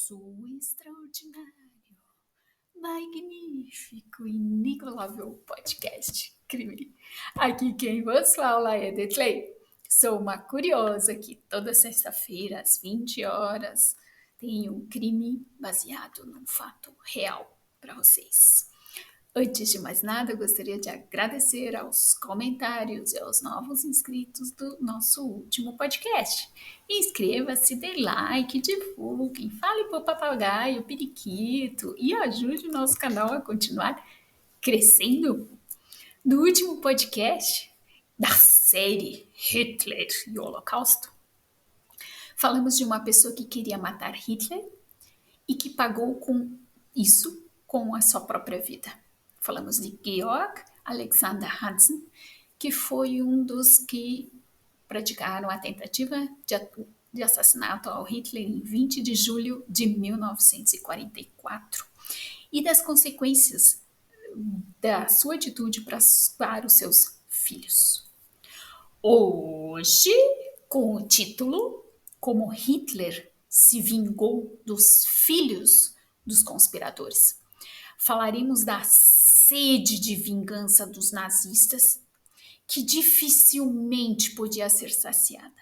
nosso extraordinário, magnífico, inigualável podcast Crime. Aqui quem vos fala é Detley. Sou uma curiosa que toda sexta-feira, às 20 horas, tem um crime baseado num fato real para vocês. Antes de mais nada, eu gostaria de agradecer aos comentários e aos novos inscritos do nosso último podcast. Inscreva-se, dê like, divulguem, fale para o papagaio, periquito e ajude o nosso canal a continuar crescendo. No último podcast da série Hitler e o Holocausto, falamos de uma pessoa que queria matar Hitler e que pagou com isso com a sua própria vida. Falamos de Georg Alexander Hansen, que foi um dos que praticaram a tentativa de assassinato ao Hitler em 20 de julho de 1944 e das consequências da sua atitude para os seus filhos. Hoje, com o título Como Hitler se vingou dos filhos dos conspiradores. Falaremos da sede de vingança dos nazistas, que dificilmente podia ser saciada.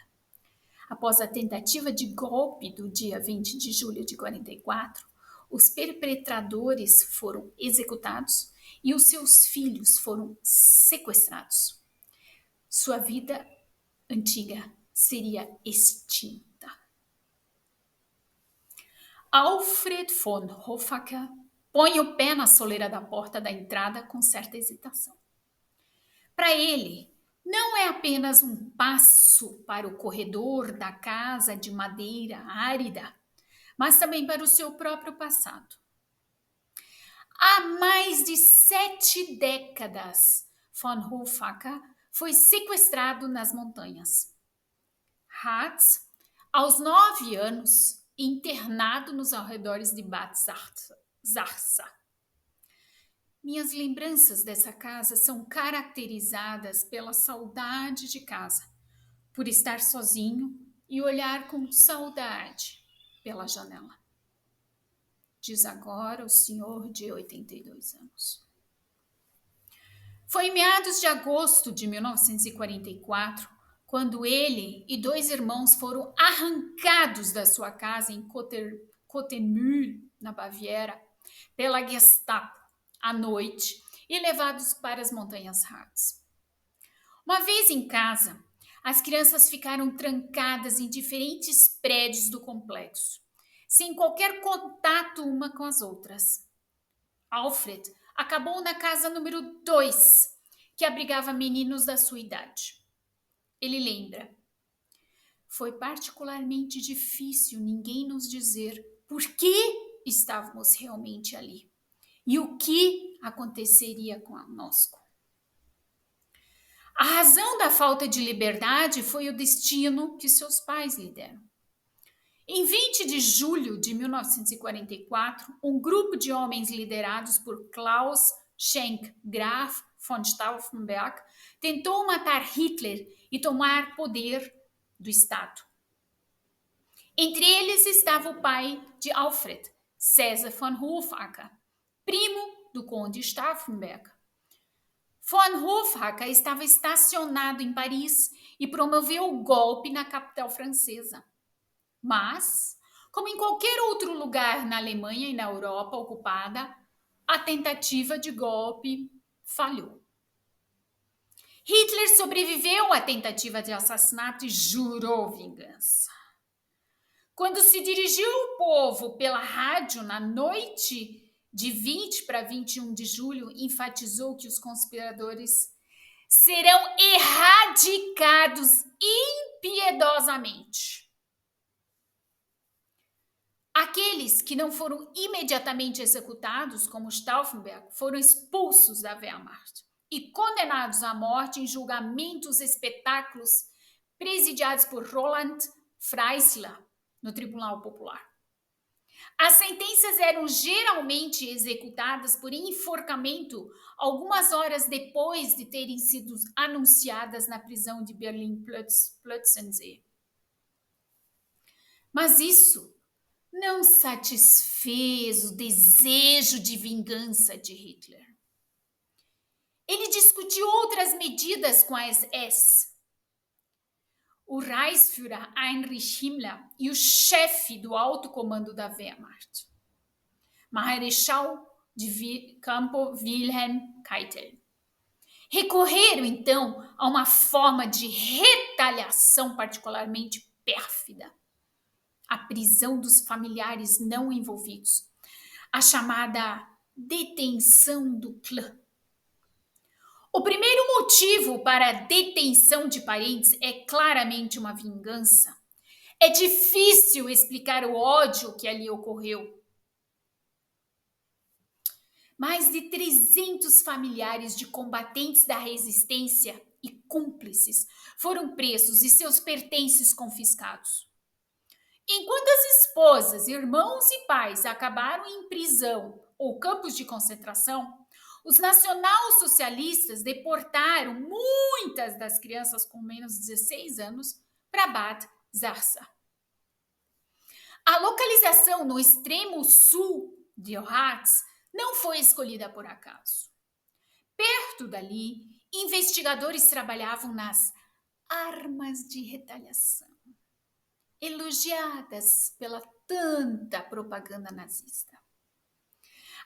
Após a tentativa de golpe do dia 20 de julho de 44, os perpetradores foram executados e os seus filhos foram sequestrados. Sua vida antiga seria extinta. Alfred von Hoffacker põe o pé na soleira da porta da entrada com certa hesitação. Para ele, não é apenas um passo para o corredor da casa de madeira árida, mas também para o seu próprio passado. Há mais de 7 décadas, von Hoffacker foi sequestrado nas montanhas. Hatz, aos 9 anos, internado nos arredores de Bad Zarza. Minhas lembranças dessa casa são caracterizadas pela saudade de casa, por estar sozinho e olhar com saudade pela janela. Diz agora o senhor de 82 anos. Foi em meados de agosto de 1944, quando ele e 2 irmãos foram arrancados da sua casa em Kottenmühl, na Baviera, pela Gestapo à noite e levados para as Montanhas Harz. Uma vez em casa, as crianças ficaram trancadas em diferentes prédios do complexo, sem qualquer contato uma com as outras. Alfred acabou na casa número 2, que abrigava meninos da sua idade. Ele lembra: foi particularmente difícil ninguém nos dizer por que estávamos realmente ali e o que aconteceria conosco. A razão da falta de liberdade foi o destino que seus pais lhe deram. Em 20 de julho de 1944, um grupo de homens liderados por Klaus Schenk Graf von Stauffenberg tentou matar Hitler e tomar poder do Estado. Entre eles estava o pai de Alfred, César von Hoffacker, primo do conde Stauffenberg. Von Hoffacker estava estacionado em Paris e promoveu o golpe na capital francesa. Mas, como em qualquer outro lugar na Alemanha e na Europa ocupada, a tentativa de golpe falhou. Hitler sobreviveu à tentativa de assassinato e jurou vingança. Quando se dirigiu ao povo pela rádio na noite de 20 para 21 de julho, enfatizou que os conspiradores serão erradicados impiedosamente. Aqueles que não foram imediatamente executados, como Stauffenberg, foram expulsos da Wehrmacht e condenados à morte em julgamentos espetáculos presidiados por Roland Freisler no Tribunal Popular. As sentenças eram geralmente executadas por enforcamento algumas horas depois de terem sido anunciadas na prisão de Berlin-Plötzensee. Mas isso não satisfez o desejo de vingança de Hitler. Ele discutiu outras medidas com a SS. O Reichsführer Heinrich Himmler e o chefe do alto comando da Wehrmacht, Marechal de Campo Wilhelm Keitel, recorreram então a uma forma de retaliação particularmente pérfida: a prisão dos familiares não envolvidos, a chamada detenção do clã. O primeiro motivo para a detenção de parentes é claramente uma vingança. É difícil explicar o ódio que ali ocorreu. Mais de 300 familiares de combatentes da resistência e cúmplices foram presos e seus pertences confiscados. Enquanto as esposas, irmãos e pais acabaram em prisão ou campos de concentração, os nacionalsocialistas deportaram muitas das crianças com menos de 16 anos para Bad Zarsa. A localização no extremo sul de Ohats não foi escolhida por acaso. Perto dali, investigadores trabalhavam nas armas de retaliação, elogiadas pela tanta propaganda nazista.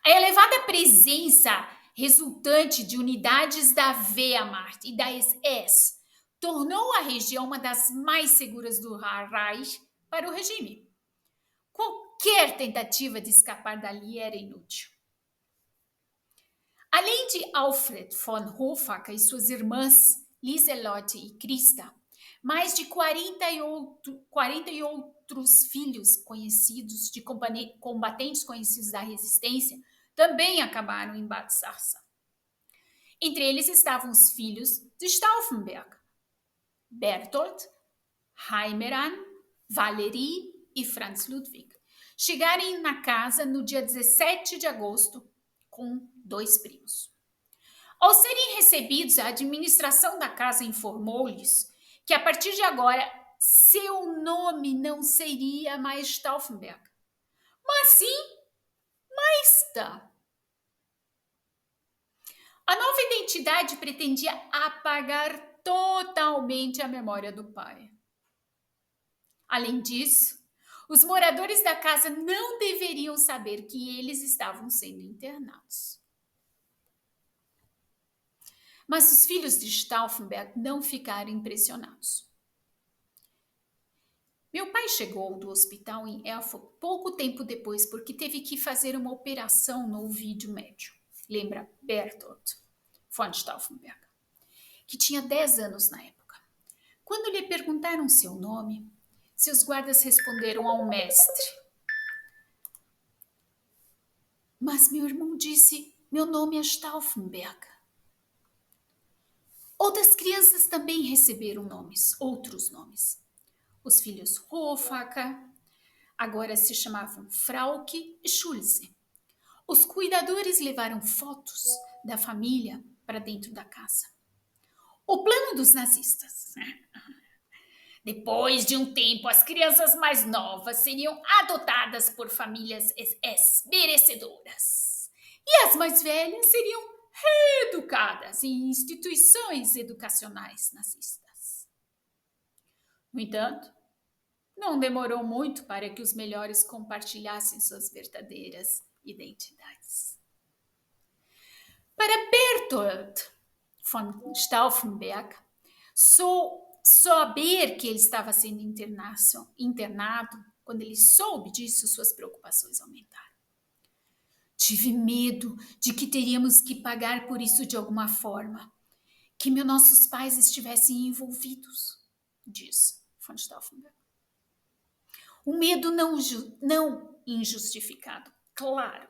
A elevada presença resultante de unidades da Wehrmacht e da SS tornou a região uma das mais seguras do Reich para o regime. Qualquer tentativa de escapar dali era inútil. Além de Alfred von Hofacker e suas irmãs Lieselotte e Christa, mais de 40 outros filhos conhecidos de combatentes conhecidos da resistência também acabaram em Bad Zarsa. Entre eles estavam os filhos de Stauffenberg: Berthold, Heimeran, Valerie e Franz Ludwig. Chegaram na casa no dia 17 de agosto com 2 primos. Ao serem recebidos, a administração da casa informou-lhes que a partir de agora seu nome não seria mais Stauffenberg, mas sim Meister. A nova identidade pretendia apagar totalmente a memória do pai. Além disso, os moradores da casa não deveriam saber que eles estavam sendo internados. Mas os filhos de Stauffenberg não ficaram impressionados. Meu pai chegou do hospital em Erfurt pouco tempo depois porque teve que fazer uma operação no ouvido médio. Lembra Berthold von Stauffenberg, que tinha 10 anos na época. Quando lhe perguntaram seu nome, seus guardas responderam ao mestre: "Mas meu irmão disse, meu nome é Stauffenberg." Outras crianças também receberam outros nomes. Os filhos Hofacker agora se chamavam Frauke e Schulze. Os cuidadores levaram fotos da família para dentro da casa. O plano dos nazistas: depois de um tempo, as crianças mais novas seriam adotadas por famílias SS merecedoras. E as mais velhas seriam reeducadas em instituições educacionais nazistas. No entanto, não demorou muito para que os melhores compartilhassem suas verdadeiras identidades. Para Berthold von Stauffenberg, saber que ele estava sendo internado, quando ele soube disso, suas preocupações aumentaram. Tive medo de que teríamos que pagar por isso de alguma forma, que nossos pais estivessem envolvidos, diz von Stauffenberg. Um medo não injustificado, claro.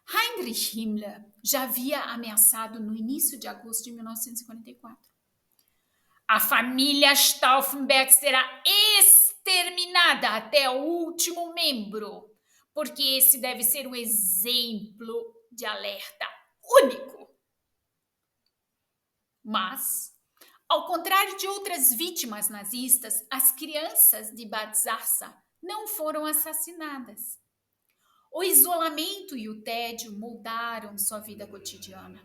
Heinrich Himmler já havia ameaçado no início de agosto de 1944. A família Stauffenberg será exterminada até o último membro, porque esse deve ser um exemplo de alerta único. Mas, ao contrário de outras vítimas nazistas, as crianças de Bad Zarsa não foram assassinadas. O isolamento e o tédio moldaram sua vida cotidiana.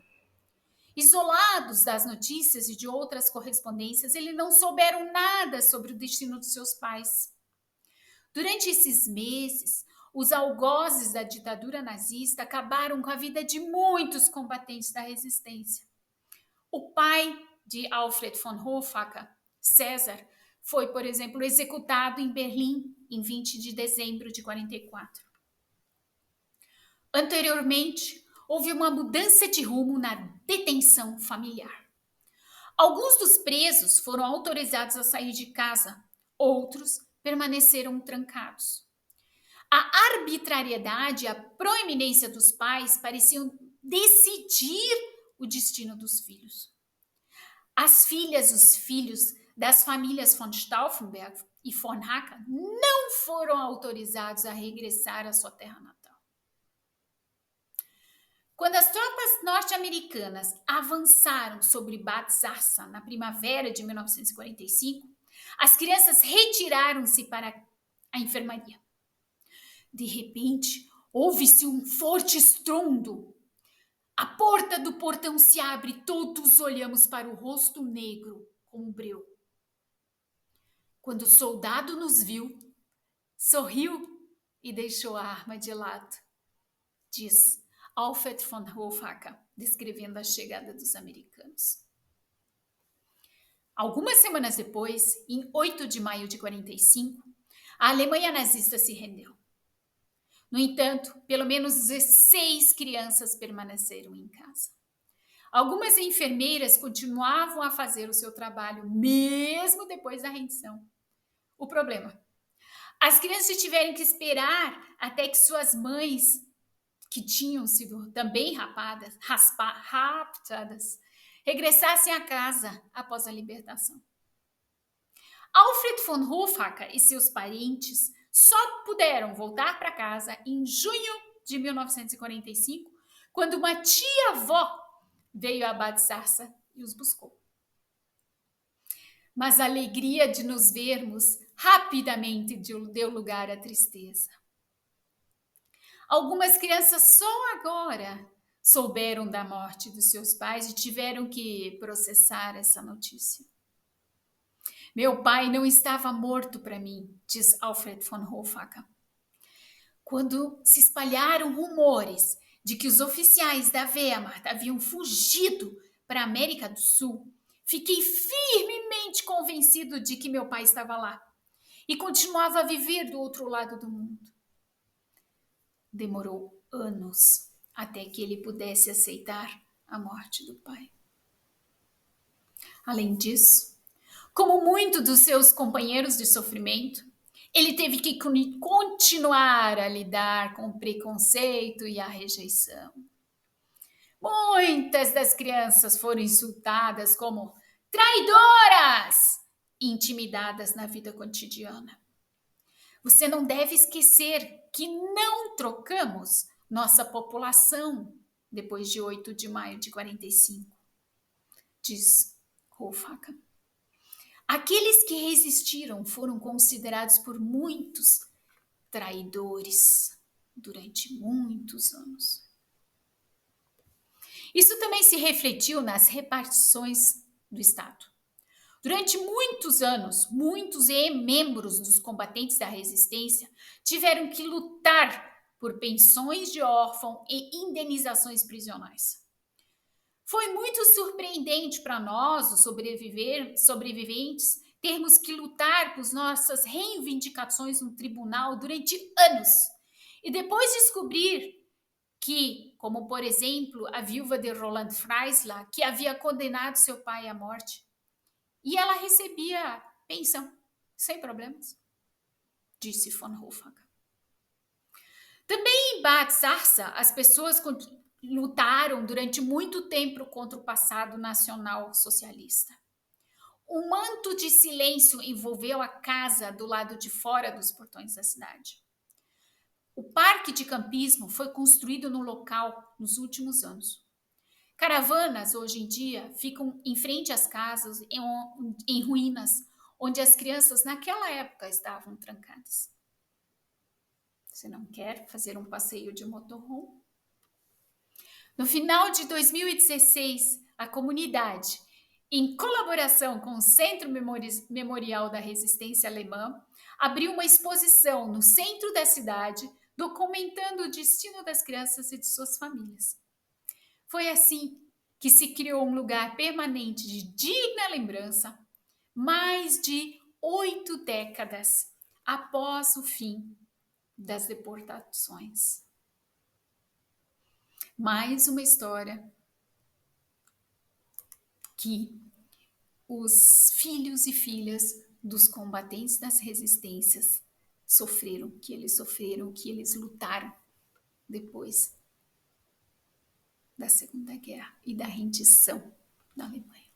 Isolados das notícias e de outras correspondências, eles não souberam nada sobre o destino dos seus pais. Durante esses meses, os algozes da ditadura nazista acabaram com a vida de muitos combatentes da resistência. O pai de Alfred von Hoffacker, César, foi, por exemplo, executado em Berlim em 20 de dezembro de 44. Anteriormente, houve uma mudança de rumo na detenção familiar. Alguns dos presos foram autorizados a sair de casa, outros permaneceram trancados. A arbitrariedade e a proeminência dos pais pareciam decidir o destino dos filhos. As filhas e os filhos das famílias von Stauffenberg e von Hacker não foram autorizados a regressar à sua terra natal. Quando as tropas norte-americanas avançaram sobre Bad Zarsa na primavera de 1945, as crianças retiraram-se para a enfermaria. De repente, houve-se um forte estrondo. A porta do portão se abre e todos olhamos para o rosto negro com um breu. Quando o soldado nos viu, sorriu e deixou a arma de lado, diz Alfred von Hoffacker, descrevendo a chegada dos americanos. Algumas semanas depois, em 8 de maio de 45, a Alemanha nazista se rendeu. No entanto, pelo menos 16 crianças permaneceram em casa. Algumas enfermeiras continuavam a fazer o seu trabalho, mesmo depois da rendição. O problema: as crianças tiveram que esperar até que suas mães, que tinham sido também raptadas, regressassem a casa após a libertação. Alfred von Hoffacker e seus parentes só puderam voltar para casa em junho de 1945, quando uma tia-avó veio a Bad Zarsa e os buscou. Mas a alegria de nos vermos rapidamente deu lugar à tristeza. Algumas crianças só agora souberam da morte dos seus pais e tiveram que processar essa notícia. Meu pai não estava morto para mim, diz Alfred von Hoffacker. Quando se espalharam rumores de que os oficiais da Wehrmacht haviam fugido para a América do Sul, fiquei firmemente convencido de que meu pai estava lá e continuava a viver do outro lado do mundo. Demorou anos até que ele pudesse aceitar a morte do pai. Além disso, como muitos dos seus companheiros de sofrimento, ele teve que continuar a lidar com o preconceito e a rejeição. Muitas das crianças foram insultadas como traidoras e intimidadas na vida cotidiana. Você não deve esquecer que não trocamos nossa população depois de 8 de maio de 45, diz Hoffacker. Aqueles que resistiram foram considerados por muitos traidores durante muitos anos. Isso também se refletiu nas repartições do Estado. Durante muitos anos, muitos membros dos combatentes da resistência tiveram que lutar por pensões de órfão e indenizações prisionais. Foi muito surpreendente para nós, os sobreviventes, termos que lutar por nossas reivindicações no tribunal durante anos e depois descobrir que, como por exemplo, a viúva de Roland Freisler, que havia condenado seu pai à morte, e ela recebia pensão, sem problemas, disse von Hoffacker. Também em Bad Zarsa, as pessoas lutaram durante muito tempo contra o passado nacional socialista. Um manto de silêncio envolveu a casa do lado de fora dos portões da cidade. O parque de campismo foi construído no local nos últimos anos. Caravanas, hoje em dia, ficam em frente às casas em ruínas, onde as crianças naquela época estavam trancadas. Você não quer fazer um passeio de motorhome? No final de 2016, a comunidade, em colaboração com o Centro Memorial da Resistência Alemã, abriu uma exposição no centro da cidade, documentando o destino das crianças e de suas famílias. Foi assim que se criou um lugar permanente de digna lembrança, mais de 8 décadas após o fim das deportações. Mais uma história que os filhos e filhas dos combatentes das resistências sofreram, que eles lutaram depois da Segunda Guerra e da rendição da Alemanha.